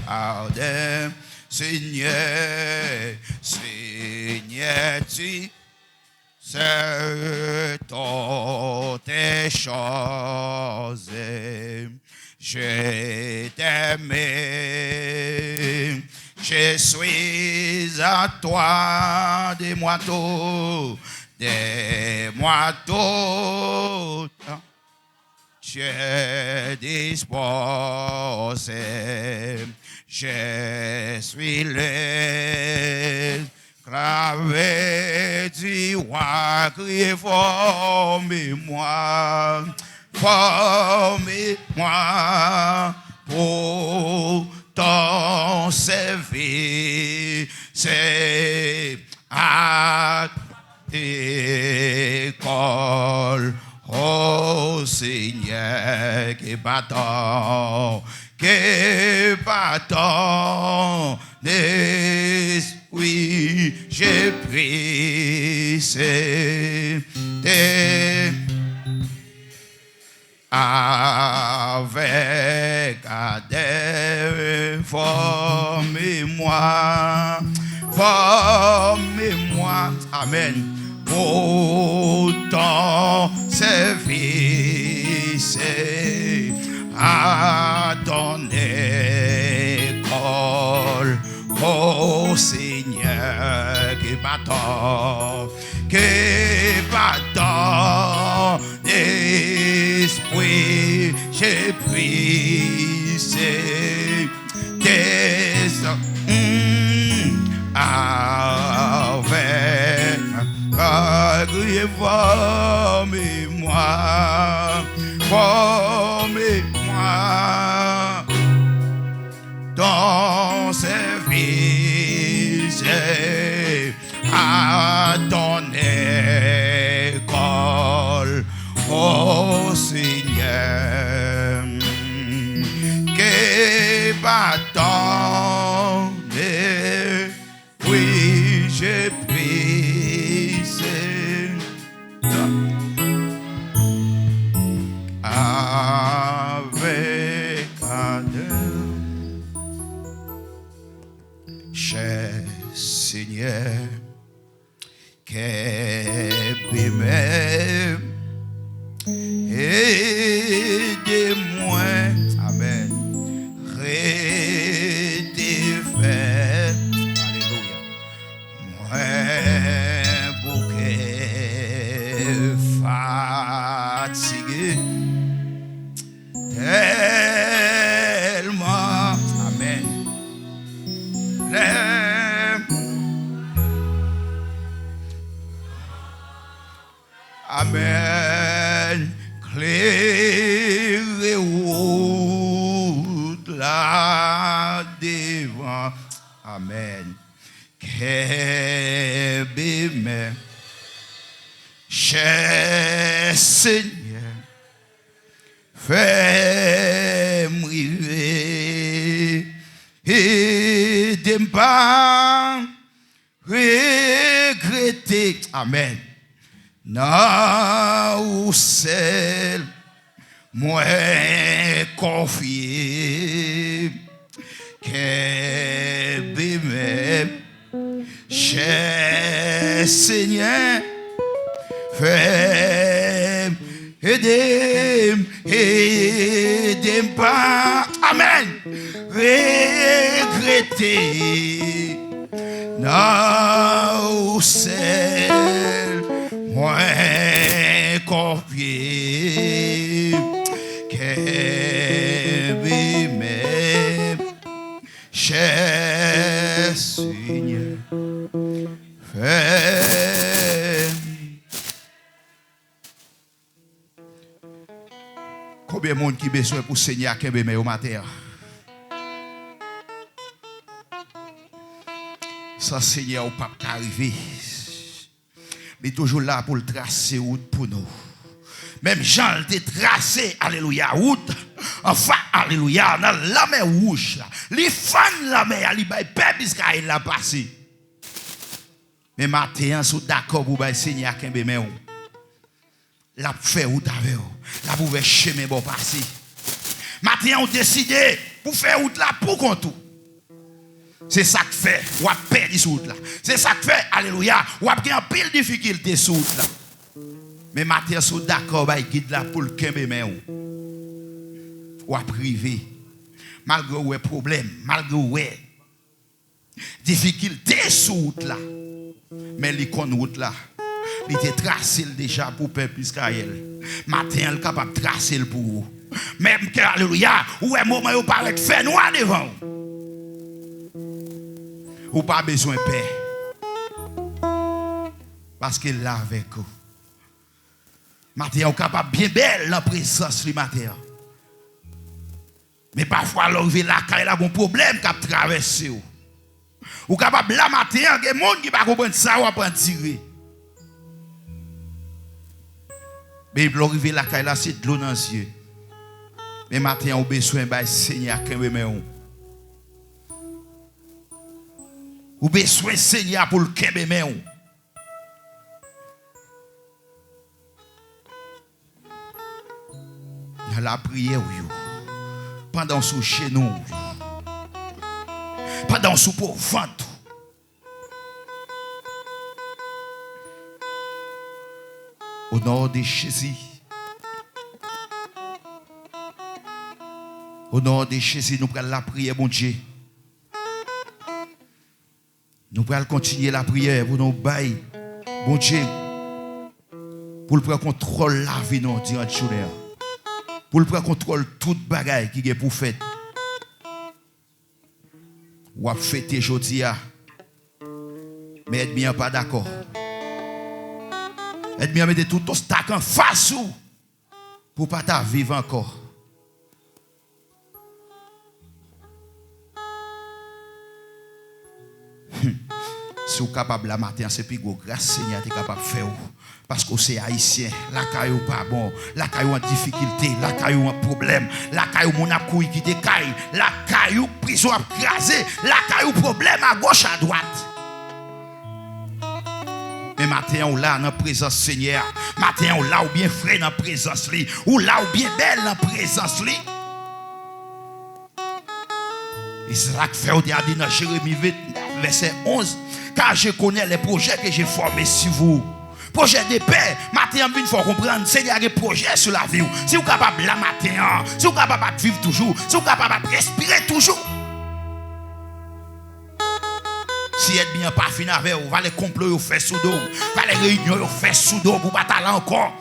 Ardent, Seigneur, Seigneur, tu sais toutes tes choses. Je t'aime, je suis à toi, dis-moi tout, je dispose, je suis le gravé du roi, criez formez-moi, formez-moi pour ton service, c'est à l'école. Oh Seigneur, que bâton d'esprit, je prie, c'est avec adèle, formez-moi, amen. Pour ton service à ton école, oh Seigneur, que bâton d'esprit, je prie, c'est avec formez-moi ton service à ton école, oh Seigneur, que bâton oui, je prie, avec adèle, cher Seigneur, qu'aime aidez-moi, amen, redéfaire, alléluia, moi bouquet fatigué, tellement, amen, amen, clairez route là devant, amen, qu'aimez, cher Seigneur, fais-moi rêver et de ne pas regretter, amen. Non, seul, moi confié, que bébé, cher Seigneur, fais aider pas, amen, regretter, non, seul, moi confié, que bébé, cher Seigneur, fais. Combien de monde qui besoin pour Seigneur qui est au matin? Ça, Seigneur, au pape qui arrive. Il est toujours là pour le tracer route pour nous. Même Jean le tracé, alléluia, route. Enfin, alléluia, dans la mer rouge. Les fans la mer, les peuple Israël l'a passé. Mais maintenant, sont d'accord pour le Seigneur qui est la fait route avec vous. La pouvez chemin bon passer. Maintenant, on décide pour faire route là pour qu'on tout. C'est ça que fait, ou a perdu sur route là. C'est ça que fait, alléluia, ou a bien pile difficulté sur route là. Mais matin, sous d'accord, bah, guide là pour le kembe mais ou a privé. Malgré ouais problème, malgré ouais difficulté sur route là. Mais les con route là, il était tracé déjà pour peuple Israël. Matin, il est capable de tracer pour vous. Même que, alléluia, ou un moment où vous paraît faire noir devant vous. Ou pas besoin de paix. Parce qu'il est là avec vous. Matin, vous êtes capable bien belle la présence du matin. Mais parfois, l'arrivée là, quand il y a un problème qui a traversé. Ou capable la matin, il y a des gens qui ne comprennent pas ça ou pas tirer. Mais l'arrivée là, quand il a c'est de l'eau dans les yeux. Mais matin, on a besoin de Seigneur qui me ou besoin Seigneur pour le kembe me. Dans la prière, pendant sous chez nous, pendant sous pour ventre. Au nom de Jésus. Au nom de Jésus, nous prenons la prière, mon Dieu. Nous allons continuer la prière pour nous bailler, bon Dieu, pour le prendre contrôle de la vie durant la journée. Pour le prendre contrôle de toute bagaille qui est pour faire. Ou à fêter aujourd'hui, mais être bien pas d'accord. Être bien mettre tout ton stack en face pour ne pas vivre encore. Si vous êtes capable la matin, c'est plus gros. Grâce Seigneur, tu es capable de faire. Parce que c'est haïtien. La caillou pas bon. La caillou en difficulté. La caillou en problème. La caillou mon apouille qui te caille. La caillou prison à craser. La caillou problème à gauche à droite. Mais matin, on là dans la présence Seigneur. Matin, on là ou bien frais dans la présence li. Ou là ou bien belle dans la présence li. Et c'est ça que fait au dit dans Jérémie 29, verset 11. Car je connais les projets que j'ai formés sur vous. Projet de paix. Matin, il faut comprendre. Seigneur a des projets sur la vie. Si vous êtes capable la matin, si vous êtes capable de vivre toujours, si vous êtes capable de respirer toujours. Si vous êtes bien pas fini avec vous, les complots vous faire sous dos. Les réunions vous faire sous dos pour pas aller encore.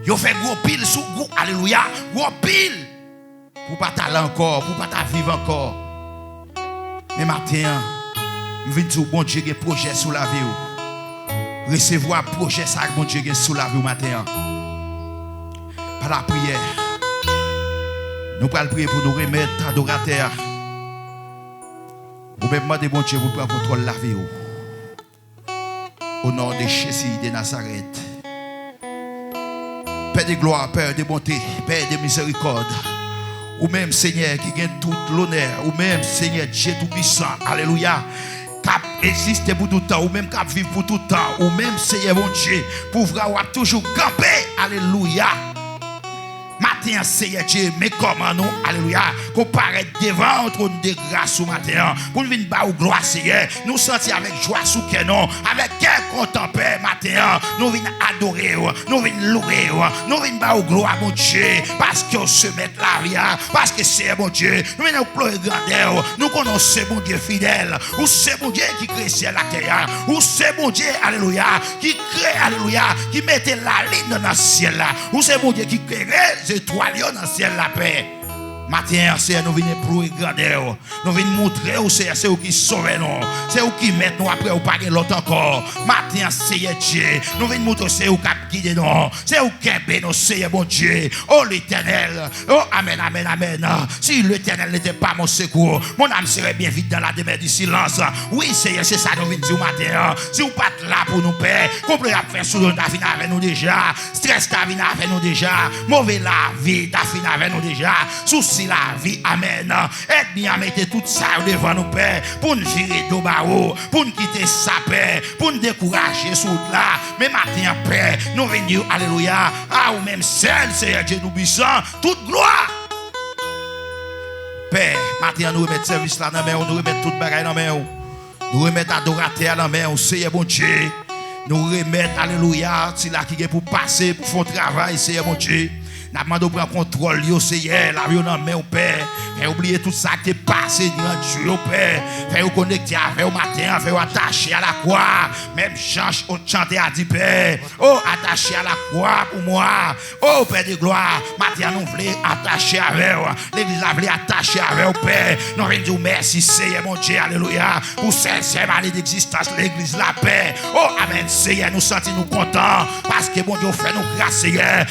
Vous fait gros pile sous gros. Alléluia. Gros pile. Pour pas aller encore, pour pas vivre encore. Mais matin, je viens dire bon Dieu, il y a un projet sur la vie. Recevoir un projet, ça, bon Dieu, sur la vie matin. Par la prière, nous allons prier pour nous remettre adorateurs. Ou même demander bon Dieu, vous prendre contrôle de la vie. Au nom de Jésus de Nazareth. Père de gloire, Père de bonté, Père de miséricorde. Ou même Seigneur qui gagne tout l'honneur. Ou même Seigneur Dieu tout-puissant. Alléluia. Cap existe pour tout temps. Ou même cap vivre pour tout temps. Ou même Seigneur mon Dieu. Pour avoir toujours camper. Alléluia. Matin, Seigneur Dieu, mais comment nous, alléluia, qu'on paraît devant notre trône de grâce au matin, pour nous venir bas au gloire, Seigneur, nous sentir avec joie sous canon, avec quel contempler, matin, nous venons adorer, nous venons louer, nous venons bas au gloire, mon Dieu, parce qu'on se met la vie, parce que c'est mon Dieu, nous venons pleurer grandeur, nous connaissons mon Dieu fidèle, ou c'est mon Dieu qui crée ciel la terre, ou c'est mon Dieu, alléluia, qui crée, alléluia, qui mettait la ligne dans le ciel là, ou c'est mon Dieu qui crée étoiles dans le ciel la paix. Matin, c'est nous venons pour grandeur. Nous venons montrer où c'est où qui sauve nous. C'est où qui met nous après ou pas l'autre encore. Matin, Seigneur Dieu. Nous venons montrer c'est où qui guide nous. C'est où qui est nous, Seigneur mon Dieu. Oh l'Éternel. Oh amen, amen, amen. Si l'Éternel n'était pas mon secours, mon âme serait bien vite dans la demeure du silence. Oui, Seigneur, c'est ça nous venons dire matin. Si vous pas là pour nous paix, complet à faire sous nous, t'as fini avec nous déjà. Stress t'as fini avec nous déjà. Mauvais la vie, t'as fini avec nous déjà. Souci la vie, amen. Aide bien à mettre tout ça devant nos pères pour nous virer de barreau, pour nous quitter sa paix, pour nous décourager sous là. Mais matin, Père, nous venons, alléluia, à ou même seul, Seigneur Dieu nous puissant, toute gloire Père, maintenant nous remettons service là dans main, nous remettons toute bagaille dans main. Nous remettons adorateur dans main, Seigneur bon Dieu. Nous remettons, alléluia, c'est là qui est pour passer, pour faire travail, Seigneur mon Dieu. Nous demandons de prendre contrôle, Seigneur, la vie dans main, Père. Fais oublier tout ça qui est passé dans Dieu, Père. Fais vous connecter avec au matin, fais vous attacher à la croix. Même change, on chante à dire, Père. Oh, attaché à la croix pour moi. Oh, Père de gloire. Matin, nous voulons attacher avec vous. L'église a voulu attacher avec vous, Père. Nous voulons dire merci, Seigneur, mon Dieu, alléluia. Pour 16e année d'existence, l'église la paix. Oh, amen, Seigneur, nous sentons nous contents. Parce que, bon Dieu, fait nous grâce, Seigneur.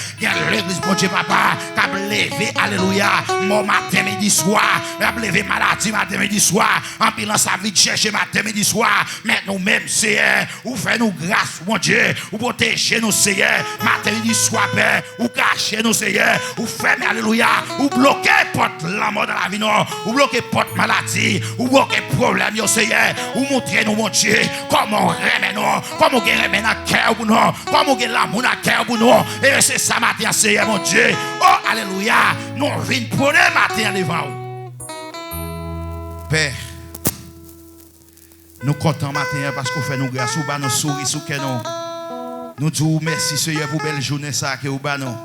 L'église, mon Dieu, papa, qui a levé, alléluia, mon matin, midi, soir, qui a levé maladie, matin, midi, soir, en pilant sa vie de chercher matin, midi, soir, mais nous-mêmes, Seigneur, ou fait nous grâce, mon Dieu, ou protéger nous, Seigneur, matin, midi, soir, Père, ou cacher nous, Seigneur, ou fermer, alléluia, ou bloquer porte la mort dans la vie, non, ou bloquer porte maladie, ou bloquer problème, Seigneur, ou montrer nous, mon Dieu, comment remettre nous, comment on remet dans le cœur pour nous, comment on l'amour dans le cœur pour nous, et c'est ça, matin, Seigneur, mon Dieu. Oh, alléluia. Nous venons pour le matin devant vous. Père, nous comptons matin parce qu'on fait nous grâce. Nous sourire sous que nous disons merci, Seigneur, pour belle journée ça que vous nous.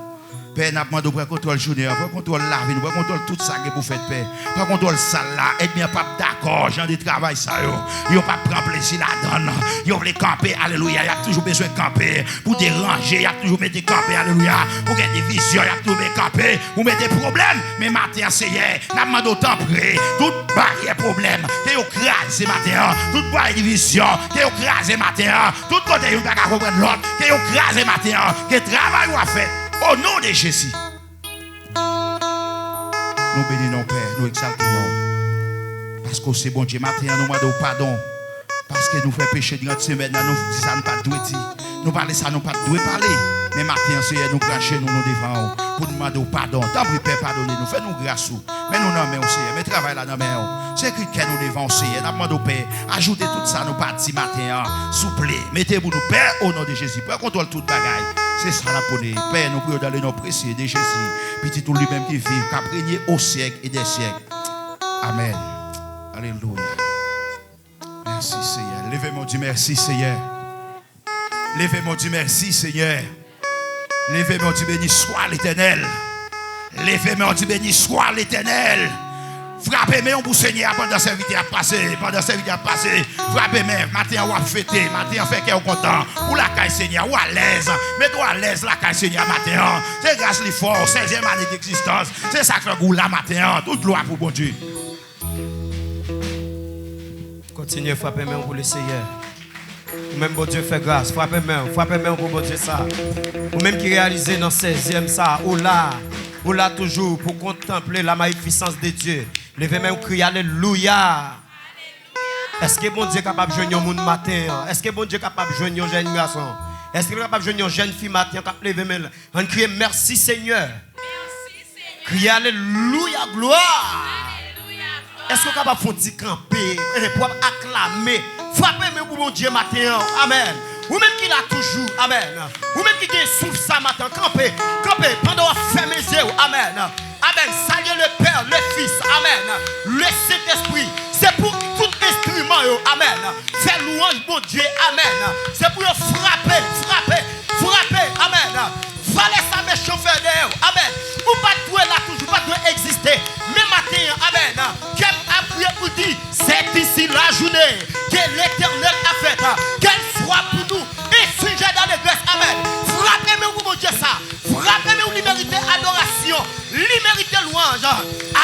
Père, nous demandons pour contrôle journée, pour contrôle la vie, pour contrôle tout ça que vous faites, Père. Pour contrôle ça là, et bien pas d'accord, gens de travail ça yo. Pas prendre plaisir là-dedans. Yo veulent camper, alléluia, il y a toujours besoin de camper. Pour déranger, il y a toujours besoin de camper, alléluia. Pour qu'il y ait des visions, il y a toujours besoin de camper. Pour mettre des problèmes, mais matin, Seigneur, nous demandons autant près. Toute barrière problème, que vous crasez matin, toute barrière division, que vous crasez matin, tout côté vous ne pouvez pas comprendre l'autre, que vous crasez matin, que travail vous a fait. Au nom de Jésus. Nous bénissons Père, nous exaltons. Parce que c'est bon Dieu, matin, nous demandons pardon. Parce que nous faisons péché durant cette semaine, nous disons ça, nous ne pouvons pas dire. Nous parlons ça, nous ne pouvons pas parler. Mais matin, Seigneur, nous crachons, nous devant pour nous demander pardon. Tant pis, Père, pardonnez-nous, fais-nous grâce. Mais nous n'en mettons, Seigneur, mais travail là dans nous. C'est écrit que nous devons, Seigneur. Nous demandons, Père, ajoutez tout ça, nous pas dit matin, souple. Mettez-vous, nous, Père, au nom de Jésus. Père, contrôle toute bagaille. C'est ça la prenez. Père, nous prions dans le nom précieux de Jésus. Petit tout lui-même qui vit, qui a régné au siècle et des siècles. Amen. Alléluia. Merci Seigneur. Levez-moi du merci Seigneur. Levez-moi du merci Seigneur. Levez-moi du béni soit l'Éternel. Levez-moi du béni soit l'Éternel. Frappez-moi pour Seigneur pendant cette vie à passer. Pendant cette vie à passer. Frappez-moi. Matin, on va fêter. Matin, on fait qu'on est content. Ou la caille Seigneur. Ou à l'aise. Mettez-vous à l'aise la caille Seigneur matin. C'est grâce à l'effort. 16e année d'existence. C'est ça que le goût là matin. Toute gloire pour bon Dieu. Continuez à frapper main pour le Seigneur. Même bon Dieu fait grâce. Frappez main pour bon Dieu ça. Ou même qui réalise dans 16e ça. Ou là toujours pour contempler la magnificence de Dieu. Levez main ou crier Alléluia. Est-ce que bon Dieu est capable de joindre un monde matin? Est-ce que bon Dieu est capable de joindre un jeune garçon? Est-ce qu'il est capable de joindre une jeune fille matin? Lever main. On crie merci Seigneur. Crier Alléluia, gloire. Est-ce qu'on est capable de faire camper pour acclamer? Frappez-moi pour mon Dieu matin. Amen. Ou même qui l'a toujours. Amen. Ou même qui souffle ça matin. Camper. Pendant qu'on fait mes yeux. Amen. Amen. Saluez le Père, le Fils. Amen. Le Saint-Esprit. C'est pour tout instrument. Amen. C'est louange, mon Dieu. Amen. C'est pour frapper. Amen. Fallait ça méchant faire d'ailleurs. Amen. Ou pas tout là toujours, pas tout exister. Mais matin, amen. Qu'elle a prié pour dire, c'est ici la journée que l'Éternel a faite. Qu'elle soit pour nous et sujet dans les grâces. Amen. Frappez-moi mon Dieu ça. Frappez-moi où méritez adoration. Méritez louange.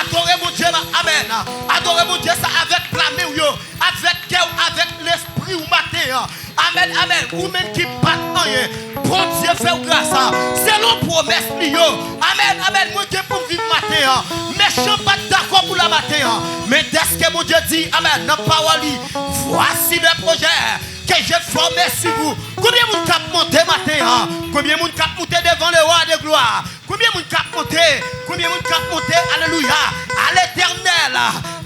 Adorez mon Dieu. Amen. Adorez mon Dieu ça avec clamé ou avec cœur, avec l'esprit ou matin. Amen, amen. Ou même qui bat rien. Bon Dieu fait grâce. C'est nos promesses. Amen, amen. Moi Dieu pour vivre matin. Mais je ne suis pas d'accord pour la matin. Mais dès que mon Dieu dit, amen, dans parole, voici le projet que j'ai formé sur vous. Combien de monde cap monter matin? Combien de monde cap monter devant le roi de gloire? Combien de monde cap monter? Combien de monde cap monter? Alléluia. À l'Éternel,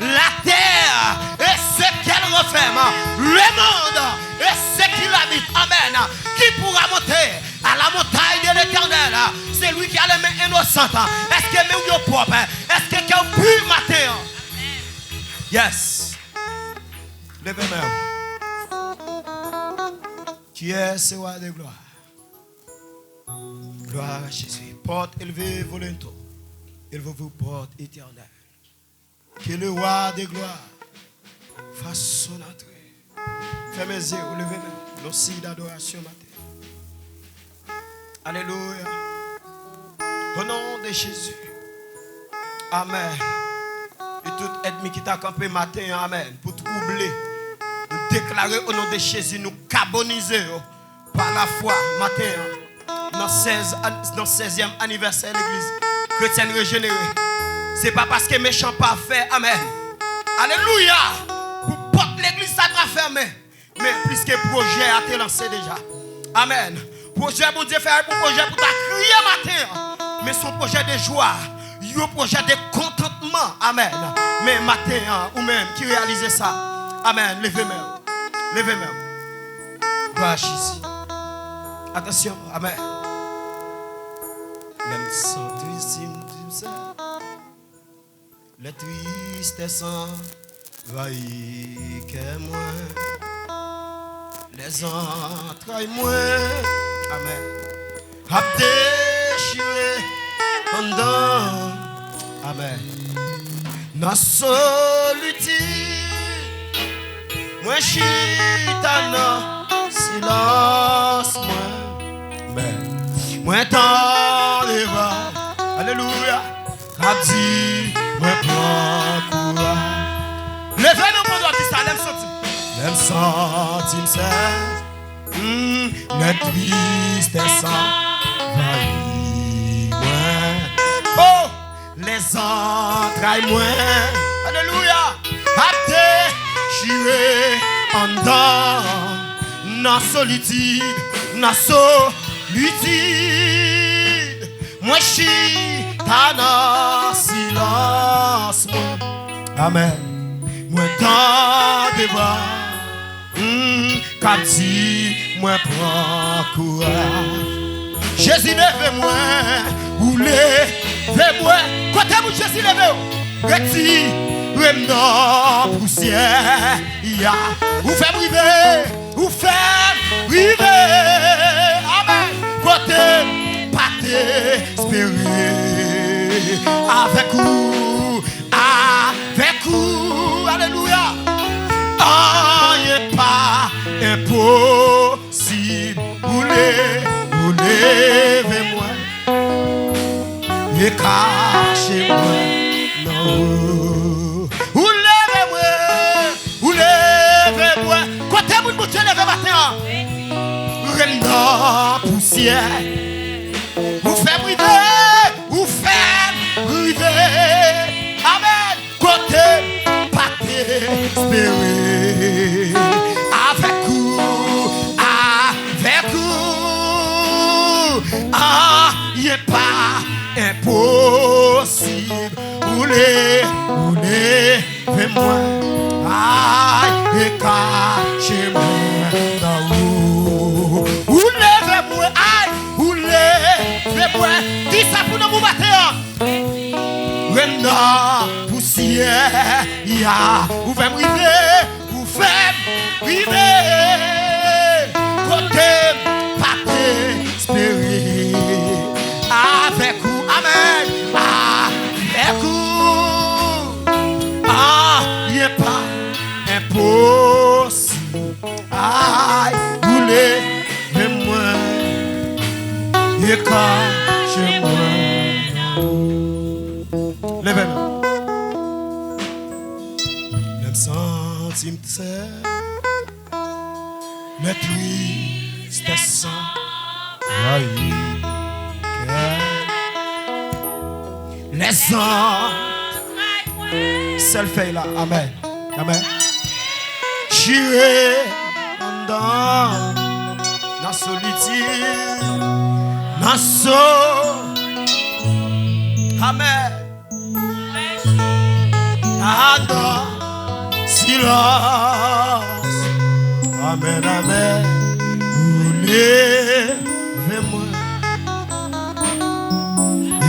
la terre et ce qu'elle referme, le monde et ce qu'il habite. Amen. Qui pourra monter à la montagne de l'Éternel? C'est lui qui a les mains innocentes. Est-ce que mes yeux propres? Est-ce que quelqu'un pur matin? Yes. Levez-moi. Qui est ce roi de gloire? Gloire à Jésus. Porte élevée, volonté. Élevez-vous, porte éternelle. Que le roi de gloire fasse son entrée. Fermez les yeux, levez-moi. Nos signes d'adoration matin. Alléluia. Au nom de Jésus. Amen. Et tout ennemi qui t'a campé matin, amen, pour troubler, nous déclarer au nom de Jésus, nous carboniser par la foi matin, dans 16e anniversaire de l'église chrétienne régénérée. Ce n'est pas parce que méchant pas fait, amen. Alléluia. Pour porter l'église, ça t'a fermé. Mais puisque le projet a été lancé déjà. Amen. Projet, bon Dieu, fait un projet pour ta crier matin. Mais son projet de joie. Un projet de contentement. Amen. Mais matin, ou même qui réalise ça. Amen. Levez-moi. Levez-moi. Gloire à Jésus. Attention. Amen. Même sans tristesse, le tristesse envahit que moi. Les entrailles moins. Amen. A déchiré pendant. Amen. Dans solitude, moi chita dans silence moi. Amen. Moi dans les bras. Alléluia. A dit moi prends courage. Levez-nous pour nous ça, l'aime sentir. L'aime sentir ça. Le tristesse envahit moi. Oh, les entrailles moins. Alléluia. A déchiré en dedans. Dans solitude, dans solitude. Moi chita dans silence moi. Amen. Moi dans des bras. Quand dit moi prends courage. Jésus lève-moi, ou lève-moi. Côté où Jésus lève, retire dans poussière. Ou fait briver, ou fait briver. Amen. Côté pas t'espérer. Avec vous, alléluia. N'est pas impossible. Vous levez-moi et cachez-moi. Non. Vous levez-moi. Côté vous vous levez matin. Rendant poussière. Vous faites briver. Vous faites briver. Amen. Côté pas espérer. Avec vous, il n'est pas impossible. Vous levez-moi, aïe, et cachez-moi dans vous. Vous levez-moi, aïe, vous levez-moi. Dis ça pour nous matin. Maintenant, poussière, vous faites briver, vous faites briver. Côté, pas espérer. Avec vous, amen. Avec vous, il n'est pas impossible. Aïe, vous levez-moi, et cachez-moi. Levez-moi. Même sentime le tristesse envahit les ans. Seul fait là. Amen. Amen. J'irai dans la solitude. Amen. Dans silence. Amen, amen. Vous levez-moi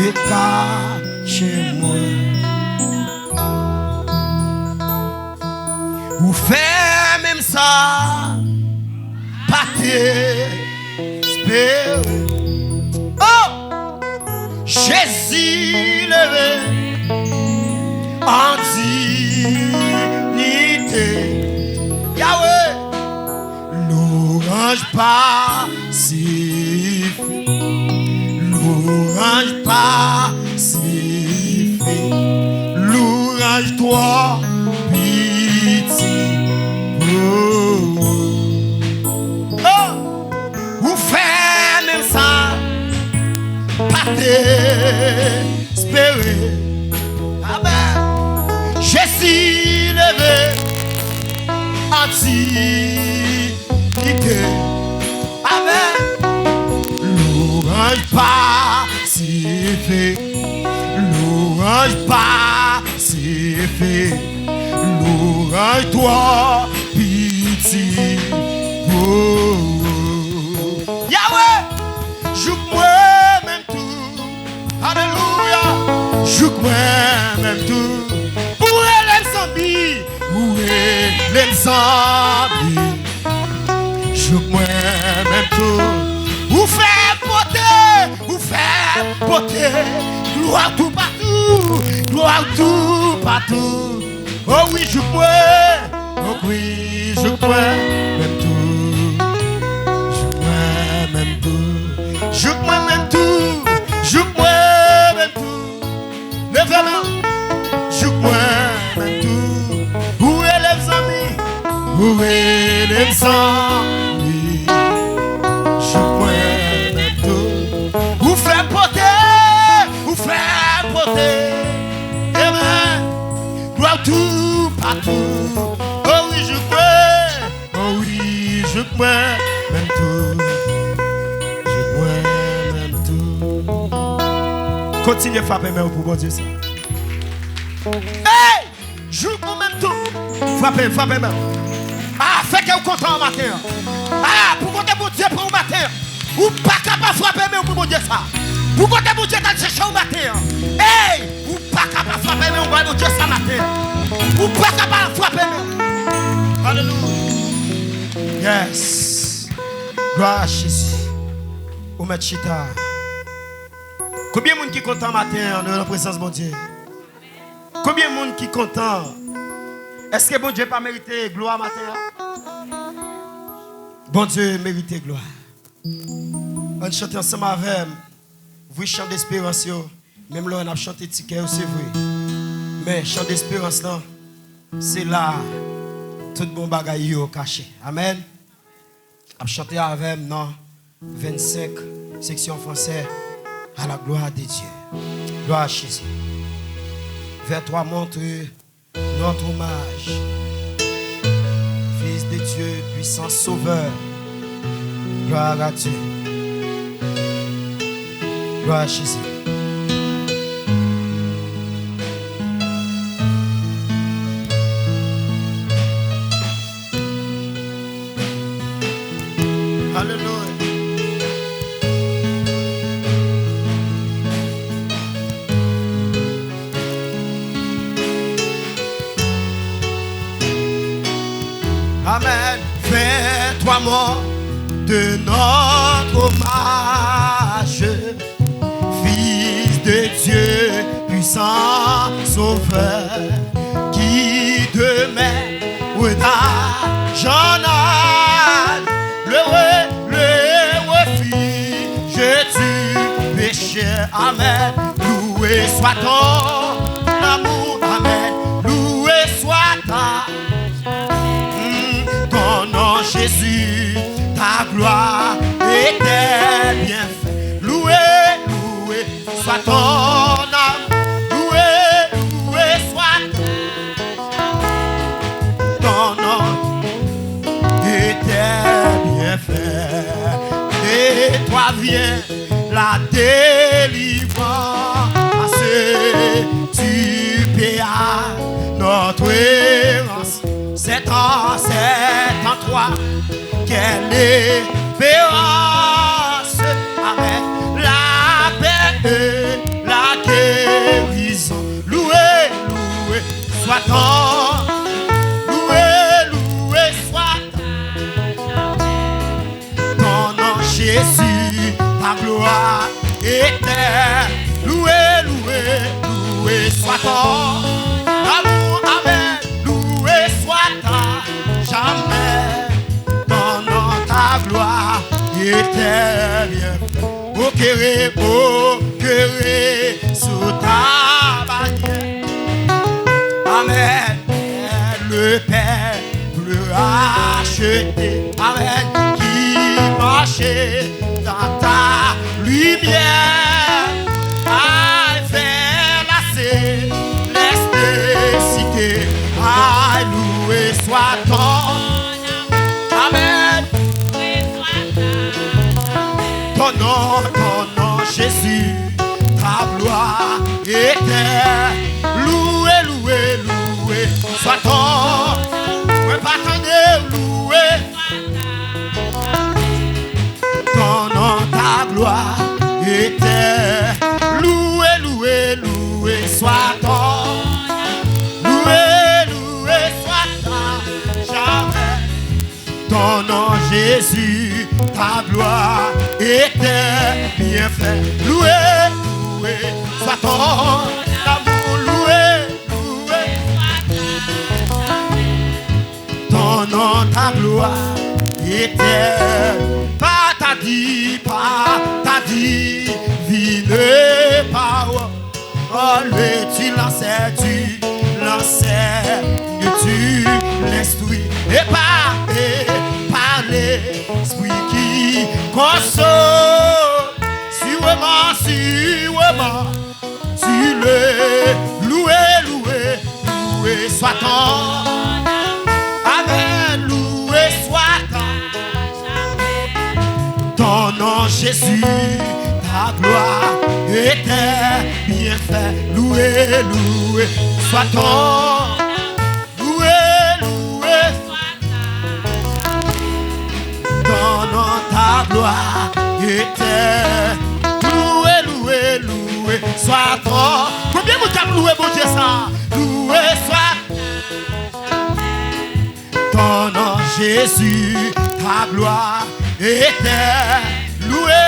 et cachez-moi. faites même ça, pas t'espérer. Oh, Jésus levé en dignité. Yahweh, l'orange pacifique, l'orange pacifique, l'orange toi pitié. Oh, vous faites même ça, pas t'espérer. Amen. Jésus levé antiquité. Amen. L'orange pacifique, l'orange pacifique, l'orange toi pitié. Oh. Yahweh, joue-moi même tout. Alléluia. Joue-moi même tout. Où est les zombies? Où est les zombies? Joue-moi même tout. Où fait poter, gloire tout partout, gloire tout partout. Oh oui, joue-moi, oh oui, joue-moi même tout, joue-moi même tout, joue-moi même tout, joue-moi même tout. Lève-la, joue-moi même tout. Où est les amis? Où est les amis? Joue-moi même tout. Où fait poter, amen. Gloire tout partout. Oh oui, je peux même tout. Je peux même tout. Continuez à frapper même pour bon Dieu ça. Hey! Joue pour même tout. Frappez même. Ah, fait que vous content au matin. Ah, pour compter mon Dieu pour le matin. Ou pas capable de frapper même pour bon Dieu ça. Pour compter mon Dieu dans chercher au matin. Hey! Ou pas capable de frapper même pour bon Dieu ça matin. Ou pas capable de frapper même. Alléluia. Yes. Gloire à Jésus. Ou mettre chita. Combien de monde qui est content matin dans la présence de mon Dieu? Combien de monde qui est content? Est-ce que bon Dieu pas mérité gloire matin? Bon Dieu mérite gloire. On chante ensemble avec vous chant d'espérance. Même là on a chanté ticket, c'est vrai. Mais chant d'espérance là, c'est là tout bon bagaille yo caché. Amen. On chanté avec non 25 section français à la gloire de Dieu. Gloire à Jésus. Vers toi montre notre hommage. Fils de Dieu, puissant sauveur. Gloire à Dieu. Gloire à Jésus. Alléluia. Amen. Fais-toi mort de notre hommage, Fils de Dieu, puissant sauveur, qui demeure j'en ai le refuge du péché. Amen. Loué soit ton amour. Amen. Loué soit ton nom, Jésus. Ta gloire et tes bienfaits. Loué soit ton âme. Loué soit ton nom et tes bienfaits. Et toi viens la délivrance. Tu payas notre errance. C'est en toi quelle espérance. Amen. La paix et la guérison. Loué soit ton. Loué gloire éternelle. Loué, loué, loué soit ton amour, amen. Loué soit ta jamais, ton nom, ta gloire éternelle. Au quéré, sous ta bannière. Amen. Le Père le racheté. Amen. Qui marchait dans ta lumière. Aïe, vers la céleste. Aïe, loué soit ton. Amen. Ton nom, Jésus, ta gloire éternelle. Loué, loué, loué, soit ton. Oui, pas t'en loué. Ton nom, ta gloire éternelle. Loué, loué, loué, soit ton. Loué, loué, soit ta jamais. Ton nom, Jésus, ta gloire éternelle, bien fait. Loué, loué, soit ton amour. Loué, loué, ton nom, ta gloire éternelle. Pas ta divine parole. Oh, tu l'enseignes, tu l'instruis. Et par l'esprit qui console. Sûrement, tu le loué soit ton. Amen, loué soit ton nom, Jésus, ta gloire éternelle, bien fait. Loué, soit ton. Loué, ton nom, ta gloire éternelle. Loué, soit ton. Combien vous t'avez loué, bon Dieu, ça? Loué, soit ton nom, Jésus, ta gloire éternelle. Loué,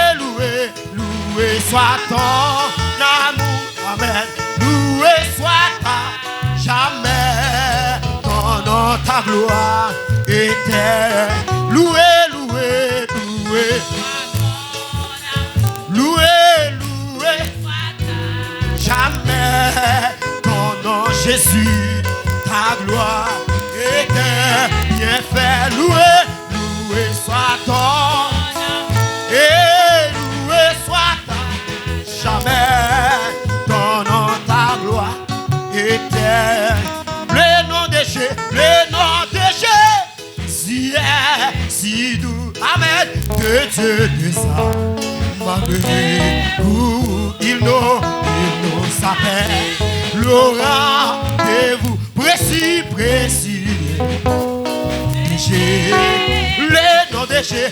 soit ton amour, amen. Loué soit ta jamais, ton nom, ta gloire éternelle. Loué, jamais, ton nom, Jésus, ta gloire éternelle, bien fait. Loué soit ton. Et loué soit ta jamais, ton nom, ta gloire éternelle. Le nom de Jésus, si doux, amen. Que Dieu nous a malgré où il nous s'appelle. Le rendez-vous précis.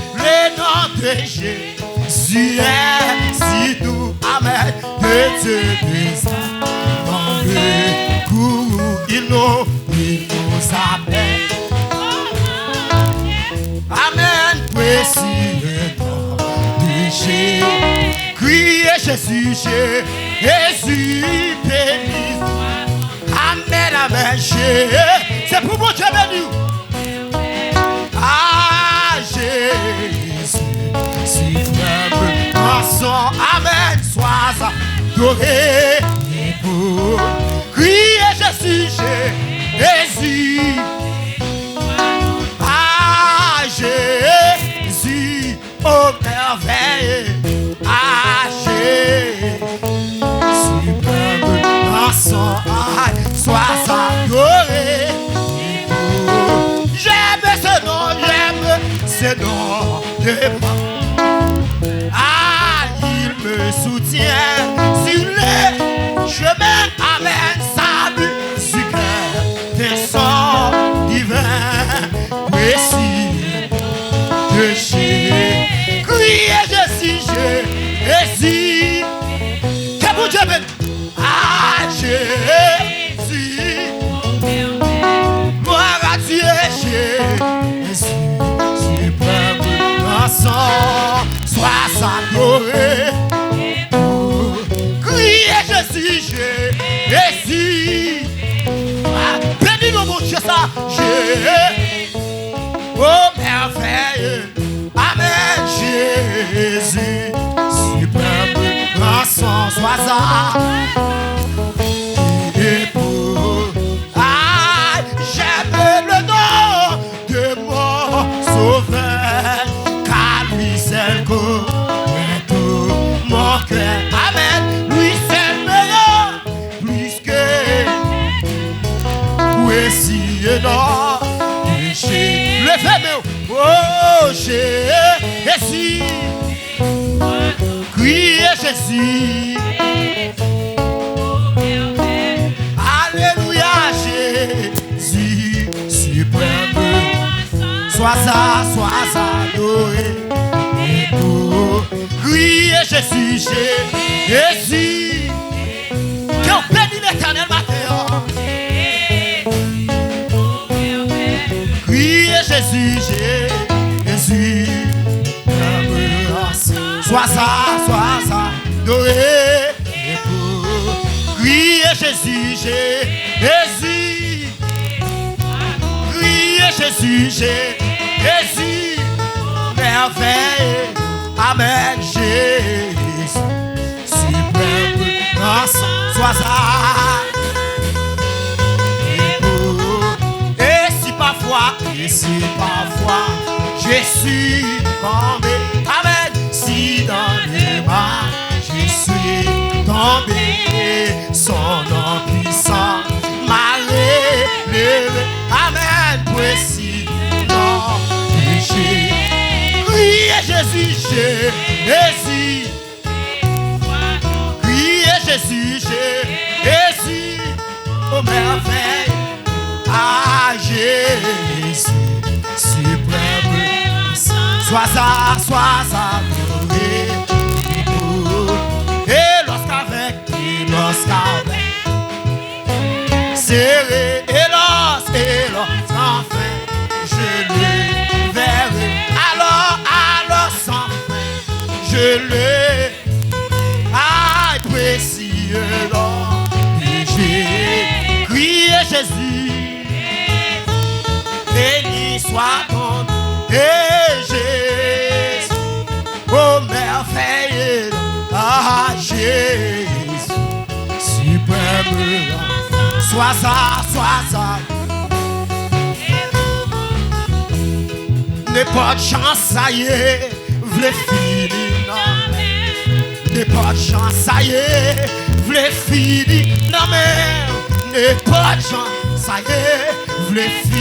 Le nom de Jésus est si doux, amen. Que Dieu nous a mandé, il nous appelle. Amen, précieux nom de Jésus. Criez Jésus, Jésus béni. Amen, c'est pour mon Dieu béni. Ah, Jésus, suprême rançon, amen, sois adoré et beau. Criez Jésus, Jésus. Ah, Jésus, oh merveille. Ah, Jésus, suprême rançon, sois adoré. C'est nom de moi. Ah, il me soutient sur les chemins, amen, sa musique descend. Dieu ça. Oh merveilleux. Amen. Jésus, suprême, grand sans hasard. Et pour j'aime le nom de mon sauveur, car lui seul connaît tout mon cœur. Amen. Lui seul meilleur, plus que oui, non. Levez-moi. Oh Jésus, criez Jésus. Alléluia Jésus, suprême. Sois adoré. Criez Jésus, Jésus. Que bénisse l'Éternel matin. Criez Jésus, Jésus. Sois adoré. Criez Jésus, Jésus. Criez Jésus, Jésus. Merveille. Amen. Jésus, suprême. Sois adoré. Et si parfois je suis tombé, amen, si dans les mains je suis tombé, son nom puissant m'a relevé, amen, précis, non, j'ai crié Jésus, Jésus, crié Jésus, Jésus, oh merveille. Ah Jésus, suprême, sois adoré. Et lorsqu'avec, serré, et lorsqu'enfin, je le verrai. Alors sans fin, je le précieux nom. Et j'ai crié Jésus. Béni soit ton et Jésus, oh merveilleux, ah Jésus, suprême, sois n'est pas de chance, ça y est, v'lait fini, non, n'est pas de chance, ça y est, v'lait fini, non mais, n'est pas de chance, ça y est, v'lait fini.